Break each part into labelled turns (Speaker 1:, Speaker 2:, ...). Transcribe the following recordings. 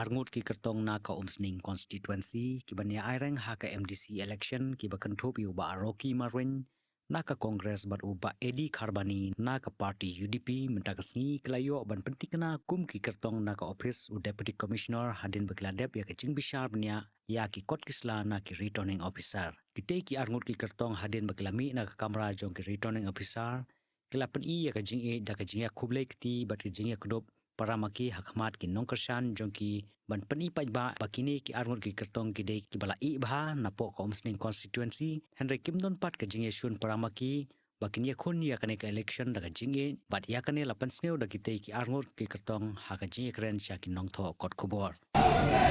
Speaker 1: arngut ki kertong na ka umsning constituency ki banya aireng ha ka MDC election ki bakan thop yu ba Rocky Marwin na ka Congress bat uba Edi Kharbani na ka party UDP menta kasngi kelayo ban penting kena kum ki kertong na ka office u deputy commissioner hadin bekladep ya ka jingbishar bnya ya ki kot kisla na ki returning officer kite ki arngut ki kertong hadin beklami na ka kamera jong ki returning officer kelapen I ya ka jing e da ka jing ya khublei kti bat ki jing ya kudop paramaki hakmat ki nongkersan jongki ban peni pajba bakini ki arngut ki kertong ki dei ki bala I bha napo ka umsning constituency Henry Kimdon pat ka jinge sun paramaki bakini khun ya kane ka election daga jinge bat ya kane lapan sneu da kitei ki arngut ki kertong ha ka jinge kren sha ki nongtho kot kubor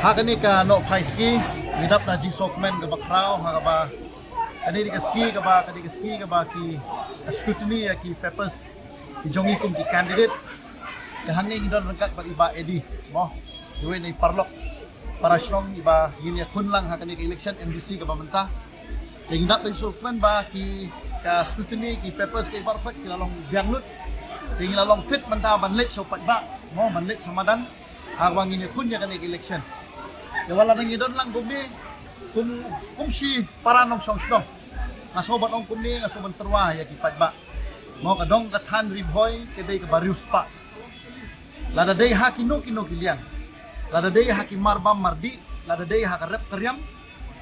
Speaker 2: Hakani ka no paiski midap na jing sokmen ka bakrao ha ba ani ka ski ka ba kani ka ski ka ba ki scrutiny ya ki papers ki jongi kum ki candidate kahangni ngidon rangkat bat iba edi mo iwe ni parlok para strong iba ngini kun lang hakani ka election MDC ka bamenta tingdat na sokmen ba ki ka scrutiny ki papers ka iba perfect kilalong bianglut tingilalong fit menta banlet so patba mo banlet samadan awang ini kun ya kan election ya wala nang idon lang gubni kum si para nong song song ngasoban ong kumni ngasoban terwa ya ki patba mo kadong kathan ribhoy kedai ka barius pa lada day ha kino kilian lada day ha ki marbam mardi lada day ha ka rep karyam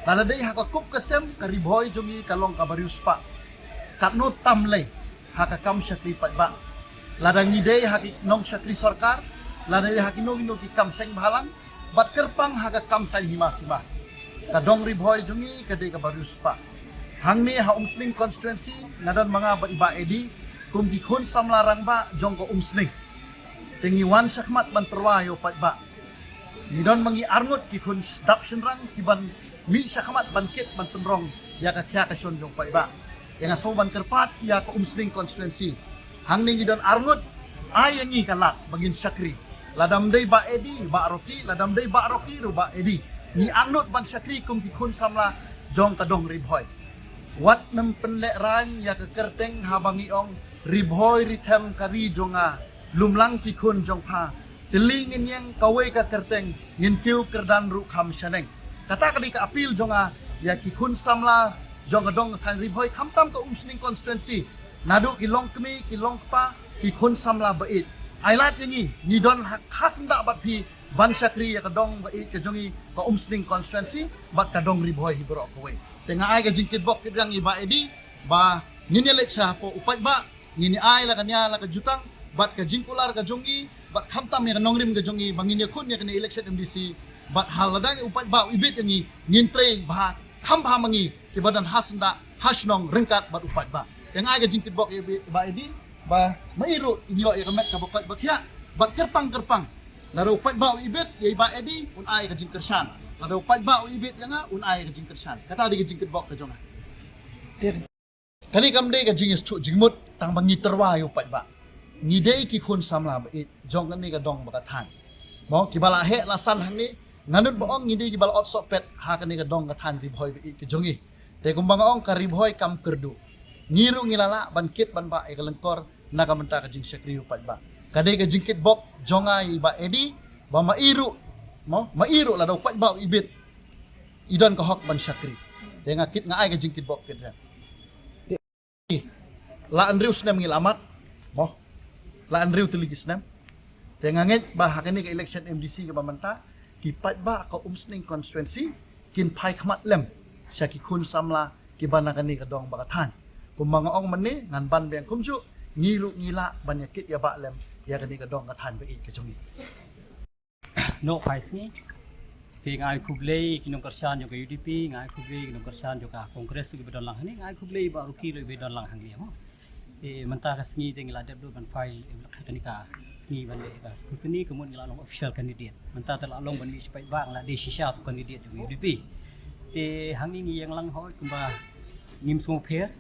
Speaker 2: lada day ha ka kup kasem ka ribhoy jongi kalong ka barius pa katno tamlay ha ka kam syakri patba lada ngidei ha ki nong syakri sarkar lada dia hakino ki kam seng balang bat kerpang haga kam sai himasima kadong ribhoy jungi kadai ka barius pa hangni ha umsning constituency ngadon mga bat iba edi kum ki khun samlarang ba jong ko umsning tingi wan sakmat ban terwayo pat ba nidon mangi arngut ki khun dap senrang ki ban mi sakmat ban kit ban tenrong ya ka kya ka son jong pat ba yang asoban kerpat ya ko umsning constituency hangni nidon arngut ayangi kalat bangin syakri ladam day ba edi ba Rocky ladam day ba Rocky ru ba edi ni angnut ban syakri kum ki khun samla jong kadong ribhoy wat nem penlek rang ya ke kerteng habangi ong ribhoy ritem kari jonga lumlang ki khun jong pha tilingin yang kawai ka kerteng ngin kiu kerdan ru kham shaneng kata kadi ka apil jonga ya ki khun samla jong kadong than ribhoy khamtam ka umsning constituency nadu ki long kmi ki long pa ki khun samla bait ailat yangi ni don khas ndak bat pi ban syakri ya kadong bait ke jongi ka umsning constituency bat kadong ribhoy hibro kowe tengah ai ka jingkit bok kidang iba edi ba ngini lek sa po upat ba ngini ai la kanya la ka jutang bat ka jingkular ka jongi bat khamtam ya kanong rim ka jongi bangin ya khun ya kana election MDC bat haladang upat ba ibit yangi ngintre ba kham ba mangi ki badan hasnda hasnong rengkat bat upat ba tengah ai ka jingkit bok iba edi ba mairu inyo ya kamet ka bokot bakya bat kerpang laro pat ba ibit ya iba edi un ai ka jingkersan laro pat ba ibit ya nga un ai ka jingkersan kata di ka jingket bok ka jonga kani kamde ka jingis tu jingmut tang bangi terwa yo pat ba ngidei ki khun samla ba it jong ni ka dong ba than mo ki bala he la san hang ni nganut ba ong ngidei ki bala ot sok pet ha ka ni ka dong ka than ri bhoy ba it ki jongi te kumbang ong ka ri bhoy kam kerdu ngiru ngilala ban kit ban ba e kalengkor naga menta ka jing syakri upat ba kadai ka jingkit bok jongai ba edi ba mairu mairu la daw pat ba ibit idon ka hok ban syakri tenga kit nga ai ka jingkit bok kit la andriu snem ngilamat mo la andriu tiligi snem tenga nget ba hakani ka election MDC ka bamenta ki pat ba ka umsning constituency kin pai khmat lem syaki khun samla ki banakani ka dong bakathan kumanga ong mani ngan ban beng kumju ngilu ngila banyakit ya baklem ya kani ka dong ka than ba ik jongi
Speaker 3: no paisngi fi ngai khublei kinong kersan jo ka UDP ngai khublei kinong kersan jo ka Congress gi bedon lang hani ngai khublei ba Rocky lo bedon lang hang ni mo e manta ka sngi teng la deb do ban file kani ka sngi ban le ka scrutiny kemun ngila long official candidate manta tel along ban mi spai bang la de shisha candidate jo UDP e hang ni yang lang hoi kumba ngim so pher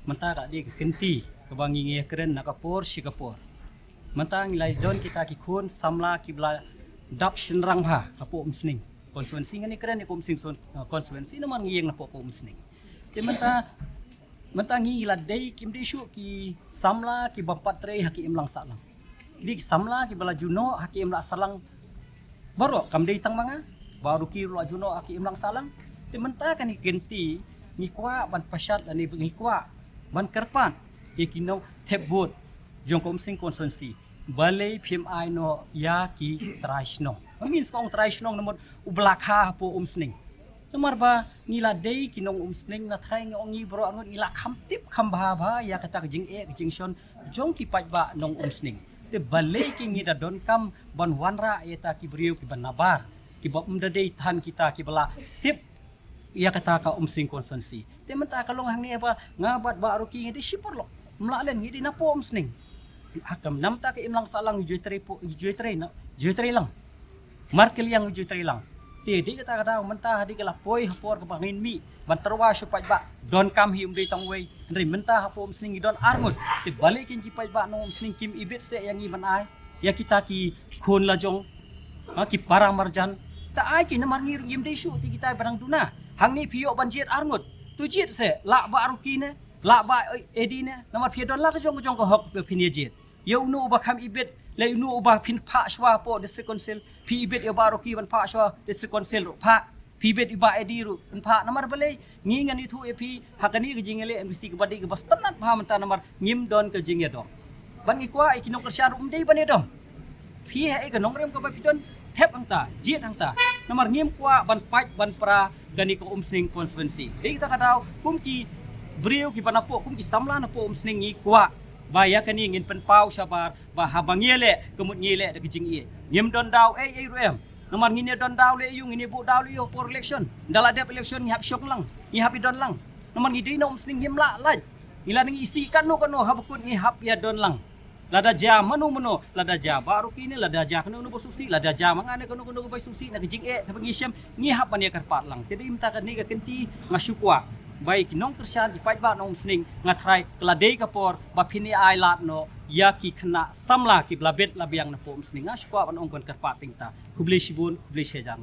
Speaker 3: manta ka di kenti kebangi ngi keren nakapor sikapor mantang lai don kita ki khun samla ki bla dap shinrang bha kapo umsning constituency ngani keren ni umsing constituency naman ngiyeng na po umsning te manta ngi la dei kim di shu ki samla ki bampat tre haki imlang salang di samla ki bala juno haki imla salang baru kam dei tang manga baru ki lo juno aki imlang salang te menta kan genti ni kwa ban pasyat ani ngi kwa ban kerpan ye kinau tebut jong kom sing constituency balai PMI no ya ki traishno means kong traishno nomor ublakha po sning nomor ba ngila dei kinong sning na thai ngong ngi bro anot ngila kham tip kham ba ya kata jing jing shon jong ki paj ba nong sning te balai ki ngi da don kam ban wanra eta ki brio ki ban nabar ki ba dei than kita ki bala tip ya kata ka sing constituency te menta kalong hang ni apa ngabat ba aruki ngi di sipor lo mlalen ngi di na po sning akam namta ke imlang salang juitre lang markel yang juitre lang ti di kata kada menta hadi kala poi hapor ke bangin mi ban terwa supaj ba don kam hi umdei tang wei ndri menta hapo sning don armut ti balikin ki paj ba no sning kim ibit se yang i ban ai ya kita ki khon la jong ki parang marjan ta ai ki namar ngir ngim dei su ti kita barang duna hang ni pio ban jet armut tu jet se la ba aruki ne la ba edi ne namar pio don la ke jong ko hok pinie jet yo nu ba kham ibet le nu ba phin pha shwa po district council pi ibet yo ba roki ban pha shwa district council pha pi ibet iba edi ru ban pha namar bale ngi ngani thu epi hakani ke jingele MBC ke badi ke bas tanat pha menta namar ngim don ke jinge dom ban ikwa ikinong kersian rum dei ban edom pi he ke nongrem ke ba pidon thep angta jet angta namar ngim kwa ban paj ban pra gani ko sing constituency dei kita kadau kumki brio ki panapo kumki samla na po sing ngi kwa baya kani ngin pen pau sabar ba habang yele kemut nyele de kijing ie ngim don daw rum nomor ngine don daw le yu ngine bu daw le yo for election dala de election ngi hap syok lang ngi hapi don lang nomor ngidi no musling ngim la lai ila ngi isi kan no habukut ngi hap ya don lang lada ja manu lada ja baru kini lada ja kanu no bosusi lada ja mangane kanu bai susi na kijing e tabangi syam ngi hap ban ya karpat lang jadi imta kan ni ka kenti ngasukwa baik nong kersian di paj ba nong sning ngatrai keladei kapor ba phini ai lat no ya ki khna samla ki blabet labiang na pom sning a shkwa ban ong kon karpa tingta kubli shibun kubli shejang